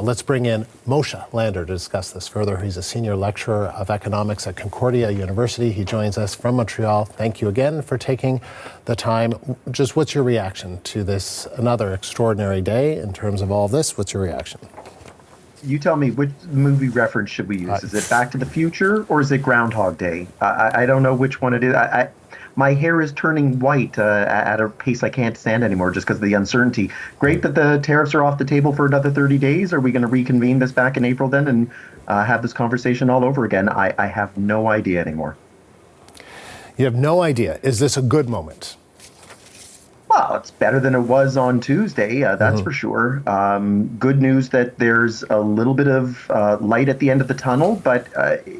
Let's bring in Moshe Lander to discuss this further. He's a senior lecturer of economics at Concordia University. He joins us from Montreal. Thank you again for taking the time. Just what's your reaction to this, another extraordinary day in terms of all this? What's your reaction? You tell me, which movie reference should we use? Is it Back to the Future or is it Groundhog Day? I don't know which one it is. My hair is turning white at a pace I can't stand anymore just because of the uncertainty. Great that the tariffs are off the table for another 30 days. Are we going to reconvene this back in April then and have this conversation all over again? I have no idea anymore. You have no idea. Is this a good moment? Well, it's better than it was on Tuesday, that's for sure. Good news that there's a little bit of light at the end of the tunnel, but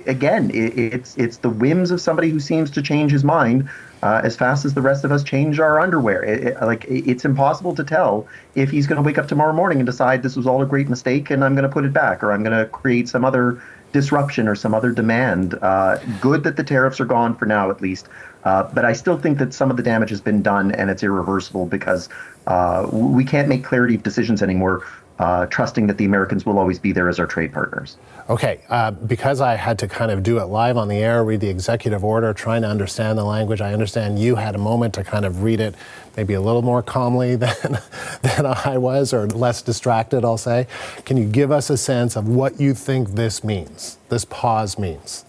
again, it's the whims of somebody who seems to change his mind as fast as the rest of us change our underwear. It's impossible to tell if he's going to wake up tomorrow morning and decide this was all a great mistake and I'm going to put it back, or I'm going to create some other disruption or some other demand. Good that the tariffs are gone for now, at least. But I still think that some of the damage has been done and it's irreversible because we can't make clarity of decisions anymore, trusting that the Americans will always be there as our trade partners. Okay, because I had to kind of do it live on the air, read the executive order, trying to understand the language, I understand you had a moment to kind of read it maybe a little more calmly than I was, or less distracted, I'll say. Can you give us a sense of what you think this means, this pause means?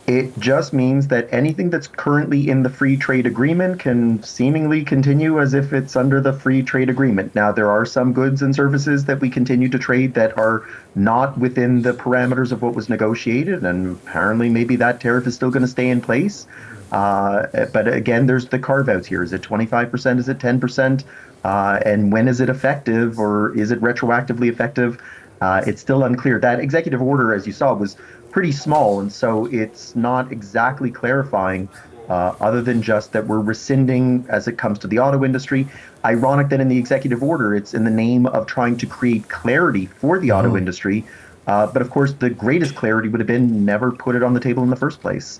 It just means that anything that's currently in the free trade agreement can seemingly continue as if it's under the free trade agreement. Now, there are some goods and services that we continue to trade that are not within the parameters of what was negotiated, and apparently maybe that tariff is still going to stay in place. But again, there's the carve-outs here. Is it 25%? Is it 10%? And when is it effective, or is it retroactively effective? It's still unclear. That executive order, as you saw, was pretty small, and so it's not exactly clarifying other than just that we're rescinding as it comes to the auto industry. Ironic that in the executive order, it's in the name of trying to create clarity for the auto industry. But of course, the greatest clarity would have been never put it on the table in the first place.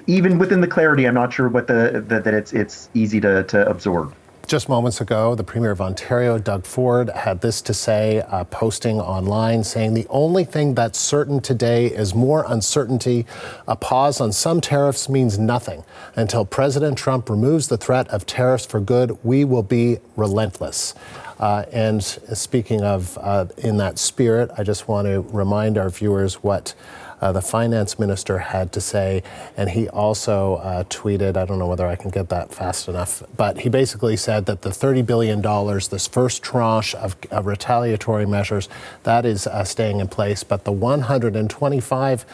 Even within the clarity, I'm not sure what that it's easy to absorb. Just moments ago, the Premier of Ontario, Doug Ford, had this to say, posting online, saying the only thing that's certain today is more uncertainty. A pause on some tariffs means nothing. Until President Trump removes the threat of tariffs for good, we will be relentless. And speaking of in that spirit, I just want to remind our viewers what the finance minister had to say, and he also tweeted, I don't know whether I can get that fast enough, but he basically said that the $30 billion, this first tranche of retaliatory measures, that is staying in place, but the $125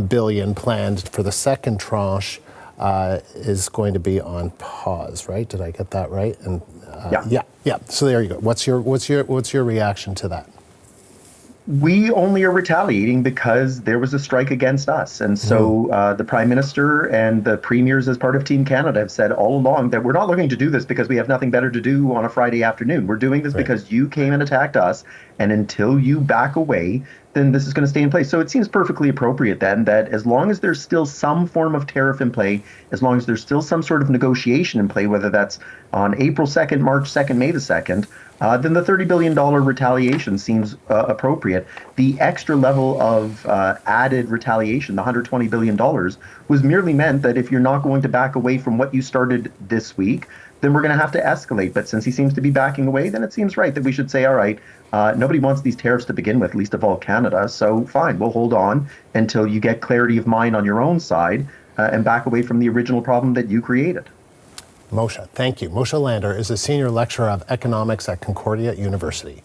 billion planned for the second tranche is going to be on pause, right? Did I get that right? And yeah. So there you go. What's your reaction to that? We only are retaliating because there was a strike against us. And so the Prime Minister and the premiers as part of Team Canada have said all along that we're not looking to do this because we have nothing better to do on a Friday afternoon. We're doing this because you came and attacked us. And until you back away, then this is going to stay in place. So it seems perfectly appropriate then that as long as there's still some form of tariff in play, as long as there's still some sort of negotiation in play, whether that's on April 2nd, March 2nd, May the 2nd, then the $30 billion retaliation seems appropriate. The extra level of added retaliation, the $120 billion, was merely meant that if you're not going to back away from what you started this week, then we're going to have to escalate. But since he seems to be backing away, then it seems right that we should say, all right, nobody wants these tariffs to begin with, least of all Canada. So fine, we'll hold on until you get clarity of mind on your own side and back away from the original problem that you created. Moshe, thank you. Moshe Lander is a senior lecturer of economics at Concordia University.